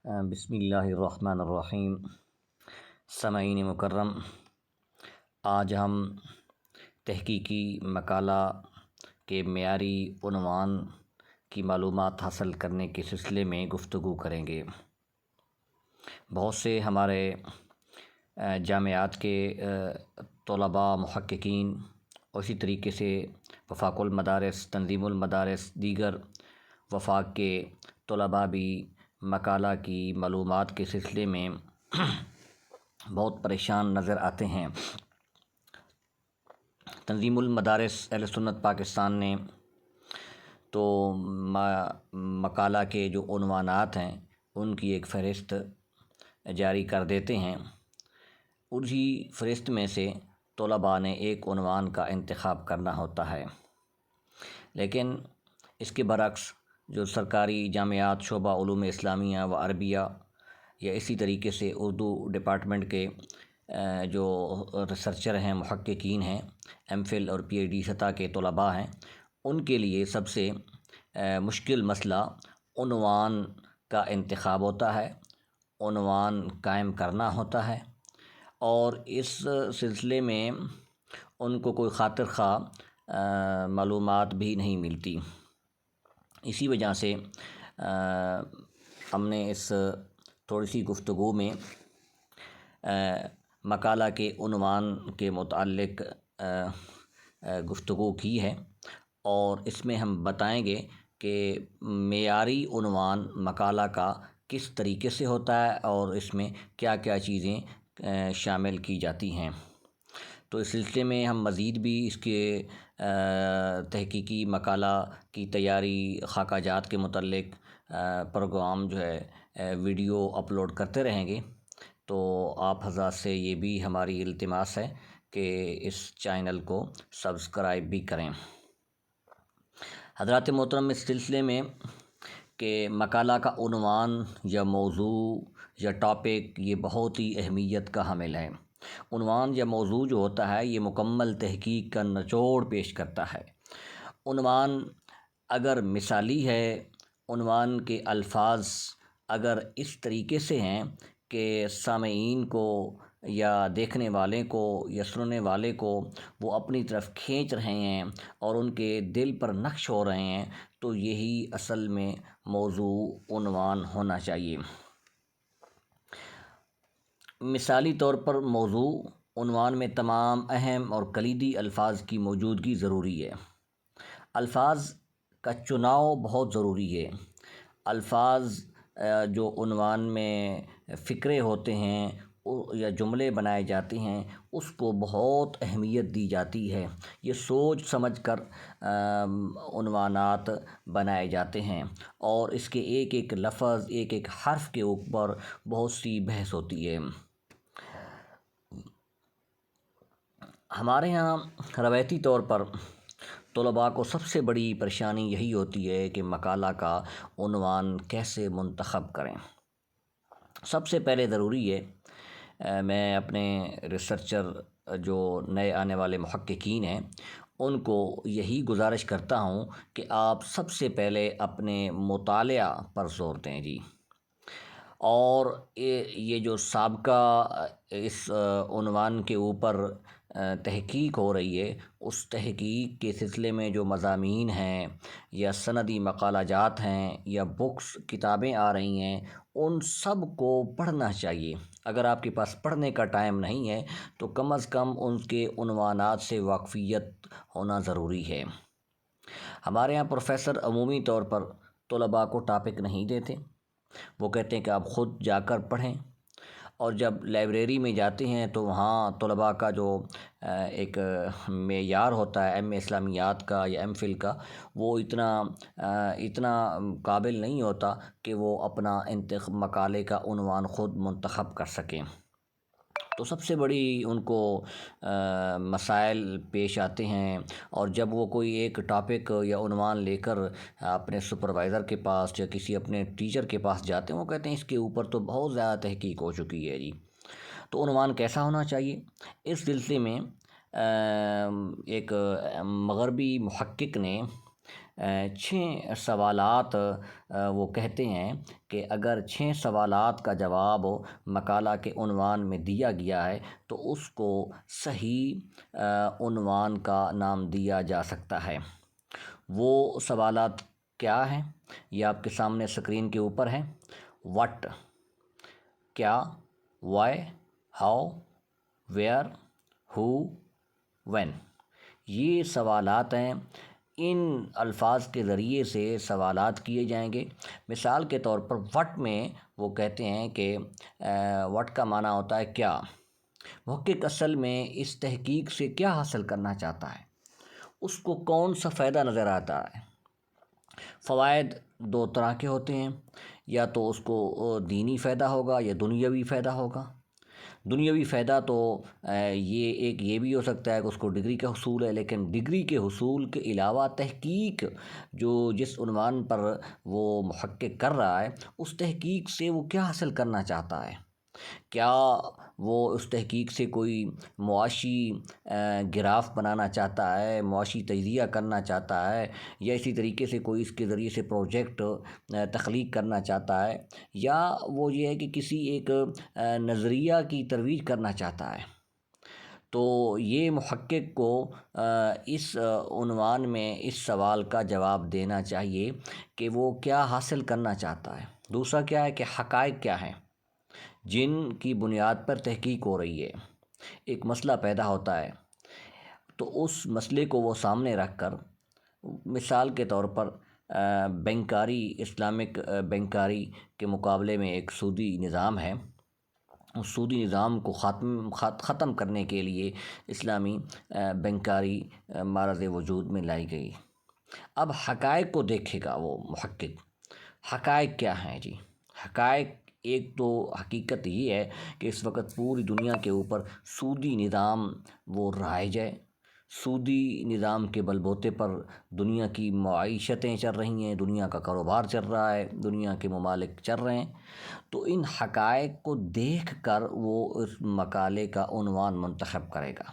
بسم اللہ الرحمن الرحیم۔ سامعین مکرم، آج ہم تحقیقی مقالہ کے معیاری عنوان کی معلومات حاصل کرنے کے سلسلے میں گفتگو کریں گے۔ بہت سے ہمارے جامعات کے طلباء، محققین اور اسی طریقے سے وفاق المدارس، تنظیم المدارس، دیگر وفاق کے طلباء بھی مقالہ کی معلومات کے سلسلے میں بہت پریشان نظر آتے ہیں۔ تنظیم المدارس اہل سنت پاکستان نے تو مقالہ کے جو عنوانات ہیں ان کی ایک فہرست جاری کر دیتے ہیں۔ اسی فہرست میں سے طلباء نے ایک عنوان کا انتخاب کرنا ہوتا ہے، لیکن اس کے برعکس جو سرکاری جامعات شعبہ علوم اسلامیہ و عربیہ یا اسی طریقے سے اردو ڈپارٹمنٹ کے جو ریسرچر ہیں، محققین ہیں، ایم فل اور پی ایچ ڈی سطح کے طلباء ہیں، ان کے لیے سب سے مشکل مسئلہ عنوان کا انتخاب ہوتا ہے، عنوان قائم کرنا ہوتا ہے، اور اس سلسلے میں ان کو کوئی خاطر خواہ معلومات بھی نہیں ملتی۔ اسی وجہ سے ہم نے اس تھوڑی سی گفتگو میں مقالہ کے عنوان کے متعلق گفتگو کی ہے، اور اس میں ہم بتائیں گے کہ معیاری عنوان مقالہ کا کس طریقے سے ہوتا ہے اور اس میں کیا کیا چیزیں شامل کی جاتی ہیں۔ تو اس سلسلے میں ہم مزید بھی اس کے تحقیقی مقالہ کی تیاری، خاکہ جات کے متعلق پروگرام جو ہے ویڈیو اپلوڈ کرتے رہیں گے۔ تو آپ حضرات سے یہ بھی ہماری التماس ہے کہ اس چینل کو سبسکرائب بھی کریں۔ حضرات محترم، اس سلسلے میں کہ مقالہ کا عنوان یا موضوع یا ٹاپک یہ بہت ہی اہمیت کا حامل ہے۔ عنوان یا موضوع جو ہوتا ہے یہ مکمل تحقیق کا نچوڑ پیش کرتا ہے۔ عنوان اگر مثالی ہے، عنوان کے الفاظ اگر اس طریقے سے ہیں کہ سامعین کو یا دیکھنے والے کو یا سننے والے کو وہ اپنی طرف کھینچ رہے ہیں اور ان کے دل پر نقش ہو رہے ہیں، تو یہی اصل میں موضوع عنوان ہونا چاہیے۔ مثالی طور پر موضوع عنوان میں تمام اہم اور کلیدی الفاظ کی موجودگی ضروری ہے۔ الفاظ کا چناؤ بہت ضروری ہے۔ الفاظ جو عنوان میں فقرے ہوتے ہیں یا جملے بنائے جاتے ہیں اس کو بہت اہمیت دی جاتی ہے۔ یہ سوچ سمجھ کر عنوانات بنائے جاتے ہیں، اور اس کے ایک ایک لفظ، ایک ایک حرف کے اوپر بہت سی بحث ہوتی ہے۔ ہمارے ہاں روایتی طور پر طلباء کو سب سے بڑی پریشانی یہی ہوتی ہے کہ مقالہ کا عنوان کیسے منتخب کریں۔ سب سے پہلے ضروری ہے، میں اپنے ریسرچر جو نئے آنے والے محققین ہیں ان کو یہی گزارش کرتا ہوں کہ آپ سب سے پہلے اپنے مطالعہ پر زور دیں جی، اور یہ جو سابقہ اس عنوان کے اوپر تحقیق ہو رہی ہے، اس تحقیق کے سلسلے میں جو مضامین ہیں یا سندی مقالہ جات ہیں یا بکس، کتابیں آ رہی ہیں، ان سب کو پڑھنا چاہیے۔ اگر آپ کے پاس پڑھنے کا ٹائم نہیں ہے تو کم از کم ان کے عنوانات سے واقفیت ہونا ضروری ہے۔ ہمارے یہاں پروفیسر عمومی طور پر طلباء کو ٹاپک نہیں دیتے، وہ کہتے ہیں کہ آپ خود جا کر پڑھیں، اور جب لائبریری میں جاتے ہیں تو وہاں طلباء کا جو ایک معیار ہوتا ہے ایم اے اسلامیات کا یا ایم فل کا، وہ اتنا قابل نہیں ہوتا کہ وہ اپنا مقالے کا عنوان خود منتخب کر سکیں۔ تو سب سے بڑی ان کو مسائل پیش آتے ہیں، اور جب وہ کوئی ایک ٹاپک یا عنوان لے کر اپنے سپروائزر کے پاس یا کسی اپنے ٹیچر کے پاس جاتے ہیں، وہ کہتے ہیں اس کے اوپر تو بہت زیادہ تحقیق ہو چکی ہے جی۔ تو عنوان کیسا ہونا چاہیے؟ اس سلسلے میں ایک مغربی محقق نے 6 سوالات وہ کہتے ہیں کہ اگر 6 سوالات کا جواب مقالہ کے عنوان میں دیا گیا ہے تو اس کو صحیح عنوان کا نام دیا جا سکتا ہے۔ وہ سوالات کیا ہیں؟ یہ آپ کے سامنے اسکرین کے اوپر ہیں۔ وٹ، کیا، why, how, where, who, when, یہ سوالات ہیں۔ ان الفاظ کے ذریعے سے سوالات کیے جائیں گے۔ مثال کے طور پر وٹ میں وہ کہتے ہیں کہ وٹ کا معنی ہوتا ہے کیا۔ محقق اصل میں اس تحقیق سے کیا حاصل کرنا چاہتا ہے، اس کو کون سا فائدہ نظر آتا ہے۔ فوائد 2 طرح کے ہوتے ہیں، یا تو اس کو دینی فائدہ ہوگا یا دنیاوی فائدہ ہوگا۔ دنیاوی فائدہ تو یہ بھی ہو سکتا ہے کہ اس کو ڈگری کا حصول ہے، لیکن ڈگری کے حصول کے علاوہ تحقیق جس عنوان پر وہ محقق کر رہا ہے، اس تحقیق سے وہ کیا حاصل کرنا چاہتا ہے۔ کیا وہ اس تحقیق سے کوئی معاشی گراف بنانا چاہتا ہے، معاشی تجزیہ کرنا چاہتا ہے، یا اسی طریقے سے کوئی اس کے ذریعے سے پروجیکٹ تخلیق کرنا چاہتا ہے، یا وہ یہ ہے کہ کسی ایک نظریہ کی ترویج کرنا چاہتا ہے۔ تو یہ محقق کو اس عنوان میں اس سوال کا جواب دینا چاہیے کہ وہ کیا حاصل کرنا چاہتا ہے۔ دوسرا کیا ہے کہ حقائق کیا ہیں جن کی بنیاد پر تحقیق ہو رہی ہے۔ ایک مسئلہ پیدا ہوتا ہے تو اس مسئلے کو وہ سامنے رکھ کر، مثال کے طور پر بینکاری، اسلامک بینکاری کے مقابلے میں ایک سودی نظام ہے، اس سودی نظام کو ختم کرنے کے لیے اسلامی بینکاری معرض وجود میں لائی گئی۔ اب حقائق کو دیکھے گا وہ محقق۔ حقائق کیا ہیں جی؟ حقائق، ایک تو حقیقت یہ ہے کہ اس وقت پوری دنیا کے اوپر سودی نظام وہ رائج ہے۔ سودی نظام کے بل بوتے پر دنیا کی معیشتیں چل رہی ہیں، دنیا کا کاروبار چل رہا ہے، دنیا کے ممالک چل رہے ہیں۔ تو ان حقائق کو دیکھ کر وہ اس مقالے کا عنوان منتخب کرے گا۔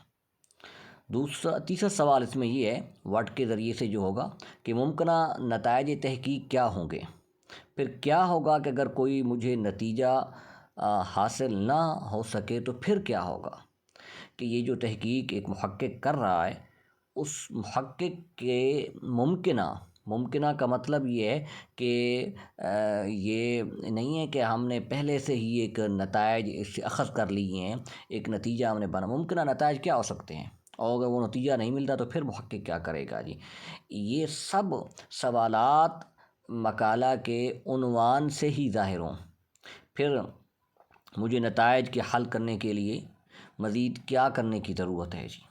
تیسرا سوال اس میں یہ ہے، وٹ کے ذریعے سے جو ہوگا کہ ممکنہ نتائج تحقیق کیا ہوں گے۔ پھر کیا ہوگا کہ اگر کوئی مجھے نتیجہ حاصل نہ ہو سکے تو پھر کیا ہوگا، کہ یہ جو تحقیق ایک محقق کر رہا ہے، اس محقق کے ممکنہ کا مطلب یہ ہے کہ یہ نہیں ہے کہ ہم نے پہلے سے ہی ایک نتائج اس سے اخذ کر لیے ہیں، ایک نتیجہ ہم نے بنا۔ ممکنہ نتائج کیا ہو سکتے ہیں، اور اگر وہ نتیجہ نہیں ملتا تو پھر محقق کیا کرے گا جی۔ یہ سب سوالات مقالہ کے عنوان سے ہی ظاہر ہوں۔ پھر مجھے نتائج کے حل کرنے کے لیے مزید کیا کرنے کی ضرورت ہے جی۔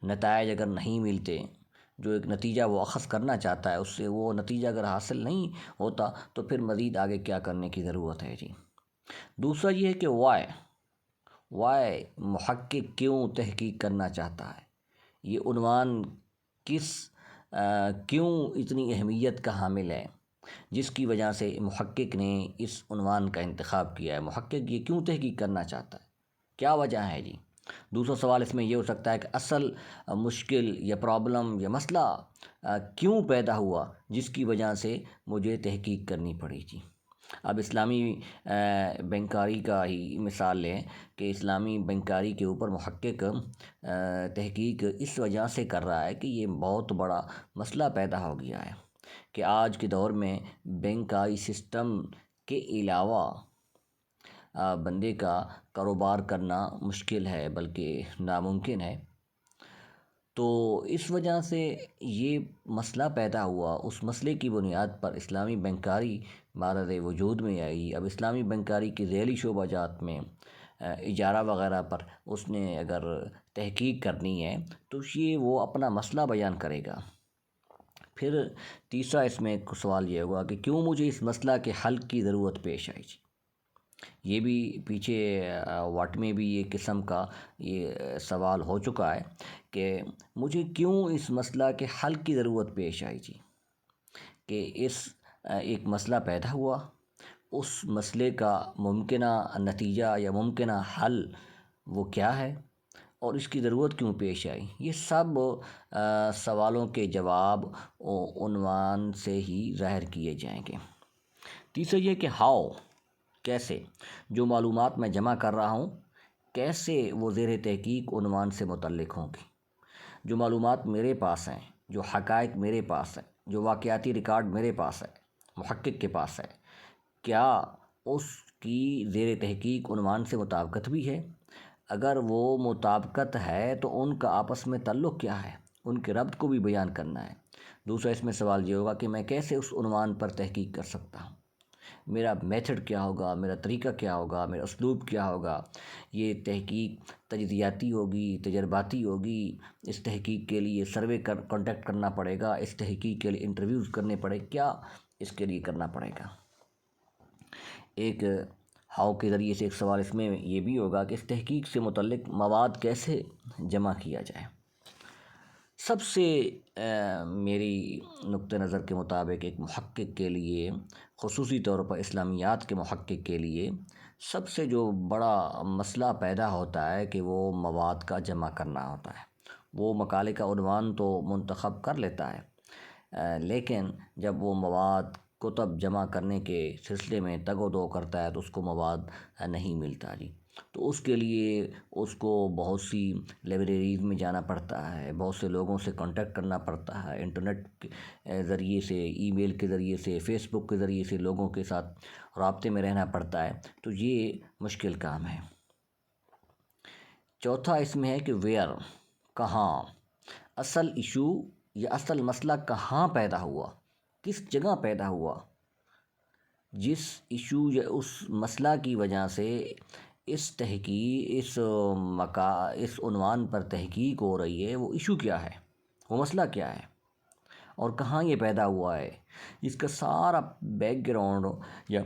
نتائج اگر نہیں ملتے، جو ایک نتیجہ وہ اخذ کرنا چاہتا ہے، اس سے وہ نتیجہ اگر حاصل نہیں ہوتا تو پھر مزید آگے کیا کرنے کی ضرورت ہے جی۔ دوسرا یہ ہے کہ وائی محقق کیوں تحقیق کرنا چاہتا ہے، یہ عنوان کیوں اتنی اہمیت کا حامل ہے، جس کی وجہ سے محقق نے اس عنوان کا انتخاب کیا ہے۔ محقق یہ کیوں تحقیق کرنا چاہتا ہے، کیا وجہ ہے جی۔ دوسرا سوال اس میں یہ ہو سکتا ہے کہ اصل مشکل یا پرابلم یا مسئلہ کیوں پیدا ہوا جس کی وجہ سے مجھے تحقیق کرنی پڑی جی۔ اب اسلامی بینکاری کا ہی مثال لیں کہ اسلامی بینکاری کے اوپر محقق تحقیق اس وجہ سے کر رہا ہے کہ یہ بہت بڑا مسئلہ پیدا ہو گیا ہے کہ آج کے دور میں بینکاری سسٹم کے علاوہ بندے کا کاروبار کرنا مشکل ہے، بلکہ ناممکن ہے۔ تو اس وجہ سے یہ مسئلہ پیدا ہوا، اس مسئلے کی بنیاد پر اسلامی بینکاری معرض وجود میں آئی۔ اب اسلامی بینکاری کی ذیلی شعبہ جات میں اجارہ وغیرہ پر اس نے اگر تحقیق کرنی ہے تو یہ وہ اپنا مسئلہ بیان کرے گا۔ پھر تیسرا اس میں ایک سوال یہ ہوگا کہ کیوں مجھے اس مسئلہ کے حل کی ضرورت پیش آئی جی۔ یہ بھی پیچھے واٹ میں بھی یہ قسم کا یہ سوال ہو چکا ہے کہ مجھے کیوں اس مسئلہ کے حل کی ضرورت پیش آئی جی، کہ ایک مسئلہ پیدا ہوا، اس مسئلے کا ممکنہ نتیجہ یا ممکنہ حل وہ کیا ہے، اور اس کی ضرورت کیوں پیش آئی؟ یہ سب سوالوں کے جواب عنوان سے ہی ظاہر کیے جائیں گے۔ تیسرا یہ کہ ہاؤ، کیسے، جو معلومات میں جمع کر رہا ہوں کیسے وہ زیر تحقیق عنوان سے متعلق ہوں گی۔ جو معلومات میرے پاس ہیں، جو حقائق میرے پاس ہیں، جو واقعاتی ریکارڈ میرے پاس ہے، محقق کے پاس ہے، کیا اس کی زیر تحقیق عنوان سے مطابقت بھی ہے؟ اگر وہ مطابقت ہے تو ان کا آپس میں تعلق کیا ہے؟ ان کے ربط کو بھی بیان کرنا ہے۔ دوسرا اس میں سوال یہ ہوگا کہ میں کیسے اس عنوان پر تحقیق کر سکتا ہوں، میرا میتھڈ کیا ہوگا، میرا طریقہ کیا ہوگا، میرا اسلوب کیا ہوگا۔ یہ تحقیق تجزیاتی ہوگی، تجرباتی ہوگی، اس تحقیق کے لیے سروے کانٹیکٹ کرنا پڑے گا، اس تحقیق کے لیے انٹرویوز کرنے پڑے، کیا اس کے لیے کرنا پڑے گا؟ ایک ہاؤ کے ذریعے سے ایک سوال اس میں یہ بھی ہوگا کہ اس تحقیق سے متعلق مواد کیسے جمع کیا جائے۔ سب سے میری نقطہ نظر کے مطابق ایک محقق کے لیے، خصوصی طور پر اسلامیات کے محقق کے لیے، سب سے جو بڑا مسئلہ پیدا ہوتا ہے کہ وہ مواد کا جمع کرنا ہوتا ہے۔ وہ مقالے کا عنوان تو منتخب کر لیتا ہے، لیکن جب وہ مواد کتب جمع کرنے کے سلسلے میں تگ و دو کرتا ہے تو اس کو مواد نہیں ملتا جی۔ تو اس کے لیے اس کو بہت سی لائبریریز میں جانا پڑتا ہے، بہت سے لوگوں سے کانٹیکٹ کرنا پڑتا ہے، انٹرنیٹ کے ذریعے سے، ای میل کے ذریعے سے، فیس بک کے ذریعے سے لوگوں کے ساتھ رابطے میں رہنا پڑتا ہے، تو یہ مشکل کام ہے۔ چوتھا اس میں ہے کہ ویئر، کہاں، اصل ایشو یا اصل مسئلہ کہاں پیدا ہوا، کس جگہ پیدا ہوا، جس ایشو یا اس مسئلہ کی وجہ سے اس عنوان پر تحقیق ہو رہی ہے، وہ ایشو کیا ہے، وہ مسئلہ کیا ہے، اور کہاں یہ پیدا ہوا ہے، اس کا سارا بیک گراؤنڈ یا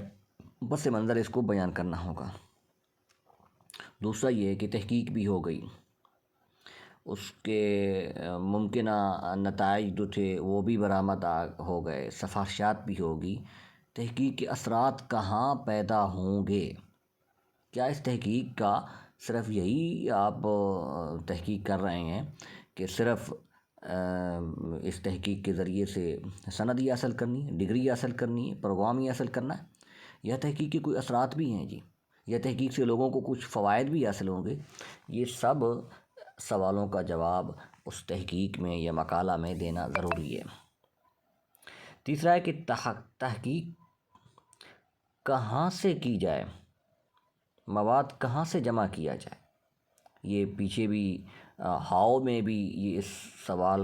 پس منظر اس کو بیان کرنا ہوگا۔ دوسرا یہ ہے کہ تحقیق بھی ہو گئی، اس کے ممکنہ نتائج جو تھے وہ بھی برآمد ہو گئے، سفارشات بھی ہوگی، تحقیق کے اثرات کہاں پیدا ہوں گے؟ کیا اس تحقیق کا صرف یہی آپ تحقیق کر رہے ہیں کہ صرف اس تحقیق کے ذریعے سے سند ہی حاصل کرنی ہے، ڈگری حاصل کرنی ہے، پروگرام ہی حاصل کرنا ہے، یا تحقیق کے کوئی اثرات بھی ہیں جی، یا تحقیق سے لوگوں کو کچھ فوائد بھی حاصل ہوں گے؟ یہ سب سوالوں کا جواب اس تحقیق میں یا مقالہ میں دینا ضروری ہے۔ تیسرا ہے کہ تحقیق کہاں سے کی جائے، مواد کہاں سے جمع کیا جائے۔ یہ پیچھے بھی ہاؤ میں بھی یہ اس سوال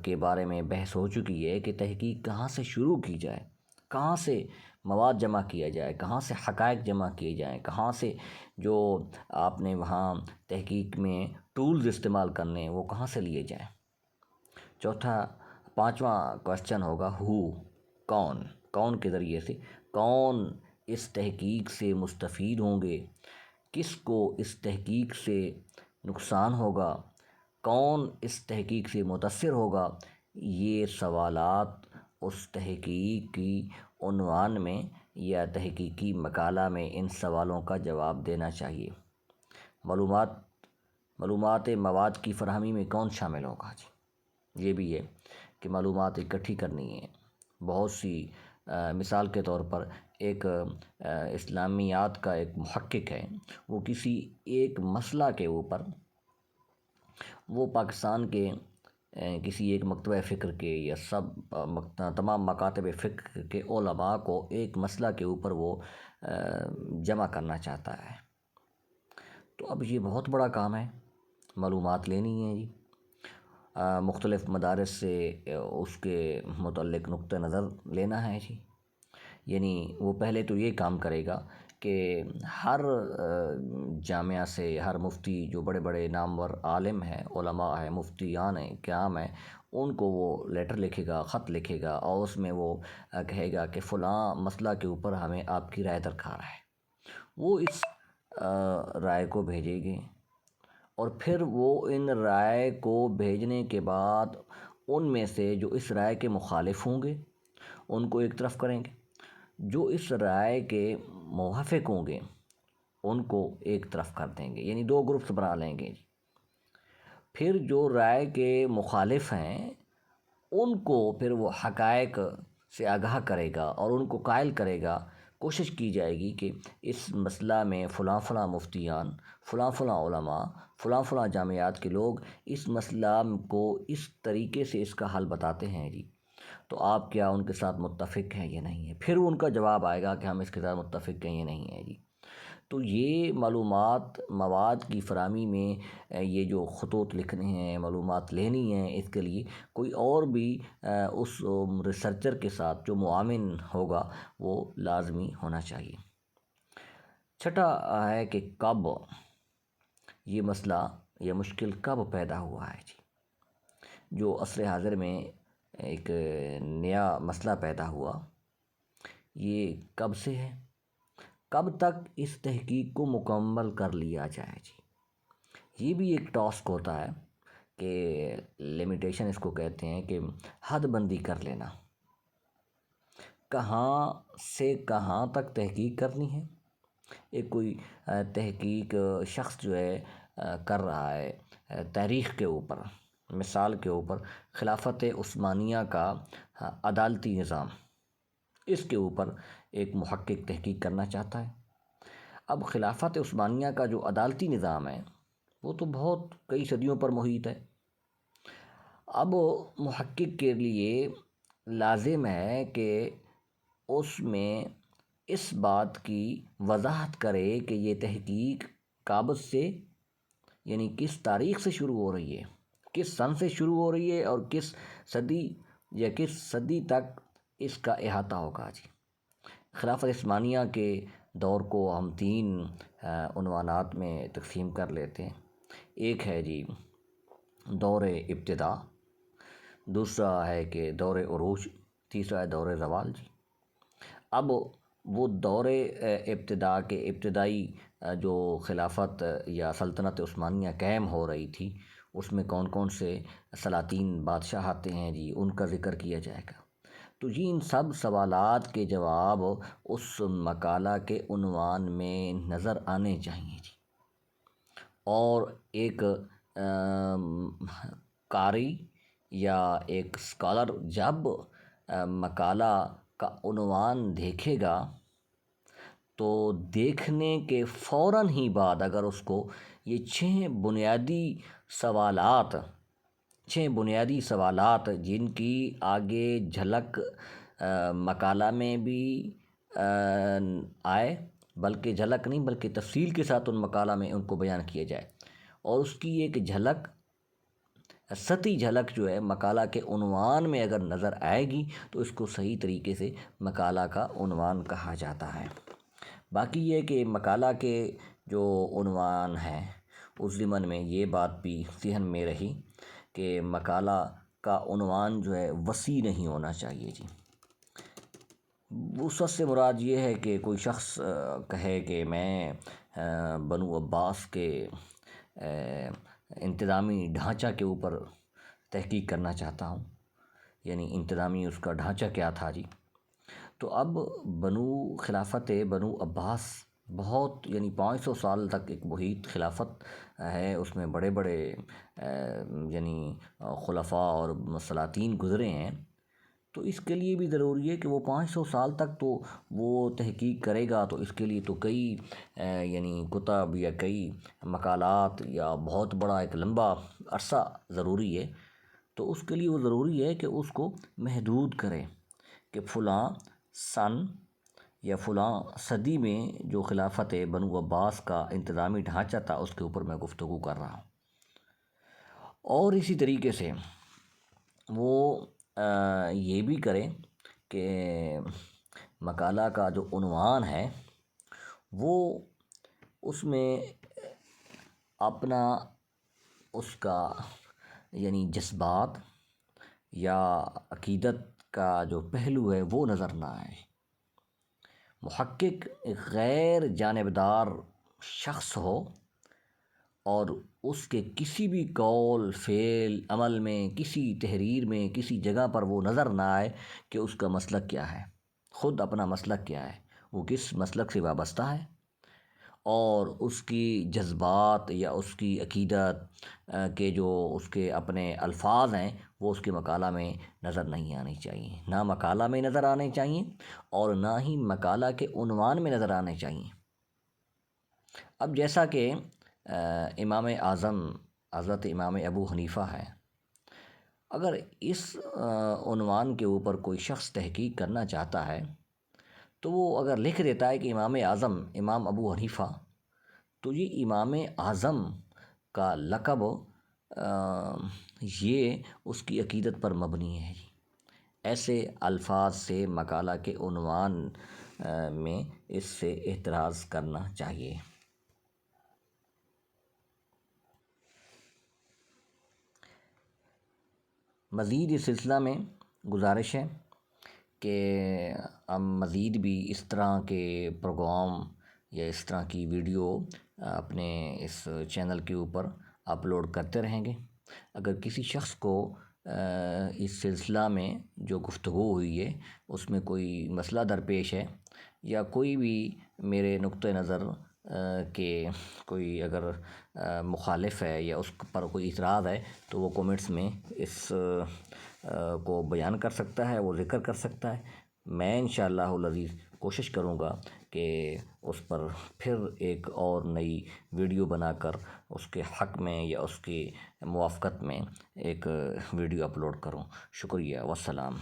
کے بارے میں بحث ہو چکی ہے کہ تحقیق کہاں سے شروع کی جائے، کہاں سے مواد جمع کیا جائے، کہاں سے حقائق جمع کیے جائیں، کہاں سے جو آپ نے وہاں تحقیق میں ٹولز استعمال کرنے ہیں وہ کہاں سے لیے جائیں۔ پانچواں کوسچن ہوگا کون کے ذریعے سے، کون اس تحقیق سے مستفید ہوں گے، کس کو اس تحقیق سے نقصان ہوگا، کون اس تحقیق سے متاثر ہوگا۔ یہ سوالات اس تحقیقی عنوان میں یا تحقیقی مقالہ میں ان سوالوں کا جواب دینا چاہیے۔ معلومات مواد کی فراہمی میں کون شامل ہوگا جی؟ یہ بھی ہے کہ معلومات اکٹھی کرنی ہے، بہت سی مثال کے طور پر ایک اسلامیات کا ایک محقق ہے، وہ کسی ایک مسئلہ کے اوپر وہ پاکستان کے کسی ایک مکتبہ فکر کے یا تمام مکاتب فکر کے علماء کو ایک مسئلہ کے اوپر وہ جمع کرنا چاہتا ہے۔ تو اب یہ بہت بڑا کام ہے، معلومات لینی ہے جی، مختلف مدارس سے اس کے متعلق نقطہ نظر لینا ہے جی۔ یعنی وہ پہلے تو یہ کام کرے گا کہ ہر جامعہ سے ہر مفتی جو بڑے بڑے نامور عالم ہیں، علماء ہیں، مفتیان ہیں، کرام ہیں، ان کو وہ لیٹر لکھے گا، خط لکھے گا، اور اس میں وہ کہے گا کہ فلاں مسئلہ کے اوپر ہمیں آپ کی رائے درکار ہے۔ وہ اس رائے کو بھیجے گے، اور پھر وہ ان رائے کو بھیجنے کے بعد ان میں سے جو اس رائے کے مخالف ہوں گے ان کو ایک طرف کریں گے، جو اس رائے کے موافق ہوں گے ان کو ایک طرف کر دیں گے، یعنی دو گروپس بنا لیں گے۔ پھر جو رائے کے مخالف ہیں ان کو پھر وہ حقائق سے آگاہ کرے گا اور ان کو قائل کرے گا. کوشش کی جائے گی کہ اس مسئلہ میں فلاں فلاں مفتیان، فلاں فلاں علماء، فلاں فلاں جامعات کے لوگ اس مسئلہ کو اس طریقے سے اس کا حل بتاتے ہیں جی، تو آپ کیا ان کے ساتھ متفق ہیں یا نہیں ہیں. پھر ان کا جواب آئے گا کہ ہم اس کے ساتھ متفق ہیں یا نہیں ہیں جی. تو یہ معلومات مواد کی فراہمی میں یہ جو خطوط لکھنے ہیں، معلومات لینی ہیں، اس کے لیے کوئی اور بھی اس ریسرچر کے ساتھ جو معاون ہوگا وہ لازمی ہونا چاہیے. چھٹا ہے کہ کب یہ مسئلہ، یہ مشکل کب پیدا ہوا ہے جی. جو عصر حاضر میں ایک نیا مسئلہ پیدا ہوا، یہ کب سے ہے، کب تک اس تحقیق کو مکمل کر لیا جائے جی. یہ بھی ایک ٹاسک ہوتا ہے کہ لیمیٹیشن اس کو کہتے ہیں، کہ حد بندی کر لینا، کہاں سے کہاں تک تحقیق کرنی ہے. ایک کوئی تحقیق شخص جو ہے کر رہا ہے تاریخ کے اوپر، مثال کے اوپر خلافت عثمانیہ کا عدالتی نظام، اس کے اوپر ایک محقق تحقیق کرنا چاہتا ہے. اب خلافت عثمانیہ کا جو عدالتی نظام ہے وہ تو بہت کئی صدیوں پر محیط ہے. اب محقق کے لیے لازم ہے کہ اس میں اس بات کی وضاحت کرے کہ یہ تحقیق کابت سے، یعنی کس تاریخ سے شروع ہو رہی ہے، کس سن سے شروع ہو رہی ہے، اور کس صدی یا کس صدی تک اس کا احاطہ ہوگا جی. خلافت عثمانیہ کے دور کو ہم 3 عنوانات میں تقسیم کر لیتے ہیں. ایک ہے جی دور ابتدا، دوسرا ہے کہ دور عروج، تیسرا ہے دور زوال جی. اب وہ دور ابتدا کے ابتدائی جو خلافت یا سلطنت عثمانیہ قائم ہو رہی تھی، اس میں کون کون سے سلاطین بادشاہ آتے ہیں جی، ان کا ذکر کیا جائے گا. تو یہ ان سب سوالات کے جواب اس مقالہ کے عنوان میں نظر آنے چاہیے جی. اور ایک قاری یا ایک اسکالر جب مقالہ کا عنوان دیکھے گا تو دیکھنے کے فوراً ہی بعد اگر اس کو یہ 6 بنیادی سوالات جن کی آگے جھلک مقالہ میں بھی آئے، بلکہ جھلک نہیں بلکہ تفصیل کے ساتھ ان مقالہ میں ان کو بیان کیا جائے، اور اس کی ایک جھلک، سطحی جھلک جو ہے مقالہ کے عنوان میں اگر نظر آئے گی تو اس کو صحیح طریقے سے مقالہ کا عنوان کہا جاتا ہے. باقی یہ کہ مقالہ کے جو عنوان ہیں اس ضمن میں یہ بات بھی ذہن میں رہی کہ مقالہ کا عنوان جو ہے وسیع نہیں ہونا چاہیے جی. وسعت سے مراد یہ ہے کہ کوئی شخص کہے کہ میں بنو عباس کے انتظامی ڈھانچہ کے اوپر تحقیق کرنا چاہتا ہوں، یعنی انتظامی اس کا ڈھانچہ کیا تھا جی. تو اب خلافت بنو عباس بہت، یعنی 500 سال تک ایک محیط خلافت ہے، اس میں بڑے بڑے یعنی خلفاء اور سلاطین گزرے ہیں. تو اس کے لیے بھی ضروری ہے کہ وہ 500 سال تک تو وہ تحقیق کرے گا، تو اس کے لیے تو کئی یعنی کتب یا کئی مقالات یا بہت بڑا ایک لمبا عرصہ ضروری ہے. تو اس کے لیے وہ ضروری ہے کہ اس کو محدود کرے کہ فلاں سن یا فلاں صدی میں جو خلافت بنو عباس کا انتظامی ڈھانچہ تھا اس کے اوپر میں گفتگو کر رہا ہوں. اور اسی طریقے سے وہ یہ بھی کریں کہ مقالہ کا جو عنوان ہے وہ اس میں اپنا اس کا یعنی جذبات یا عقیدت کا جو پہلو ہے وہ نظر نہ آئے. محقق ایک غیر جانبدار شخص ہو اور اس کے کسی بھی قول، فعل، عمل میں، کسی تحریر میں، کسی جگہ پر وہ نظر نہ آئے کہ اس کا مسلک کیا ہے، خود اپنا مسلک کیا ہے، وہ کس مسلک سے وابستہ ہے، اور اس کی جذبات یا اس کی عقیدت کے جو اس کے اپنے الفاظ ہیں وہ اس کے مقالہ میں نظر نہیں آنے چاہیے، نہ مقالہ میں نظر آنے چاہیے اور نہ ہی مقالہ کے عنوان میں نظر آنے چاہیے۔ اب جیسا کہ امام اعظم حضرت امام ابو حنیفہ ہے، اگر اس عنوان کے اوپر کوئی شخص تحقیق کرنا چاہتا ہے تو وہ اگر لکھ دیتا ہے کہ امام اعظم امام ابو حنیفہ، تو یہ امام اعظم کا لقب یہ اس کی عقیدت پر مبنی ہے۔ ایسے الفاظ سے مقالہ کے عنوان میں اس سے احتراز کرنا چاہیے۔ مزید اس سلسلہ میں گزارش ہے کہ ہم مزید بھی اس طرح کے پروگرام یا اس طرح کی ویڈیو اپنے اس چینل کے اوپر اپلوڈ کرتے رہیں گے۔ اگر کسی شخص کو اس سلسلہ میں جو گفتگو ہوئی ہے اس میں کوئی مسئلہ درپیش ہے یا کوئی بھی میرے نقطہ نظر کہ کوئی اگر مخالف ہے یا اس پر کوئی اعتراض ہے تو وہ کومنٹس میں اس کو بیان کر سکتا ہے، وہ ذکر کر سکتا ہے۔ میں انشاءاللہ العزیز کوشش کروں گا کہ اس پر پھر ایک اور نئی ویڈیو بنا کر اس کے حق میں یا اس کی موافقت میں ایک ویڈیو اپلوڈ کروں۔ شکریہ، والسلام۔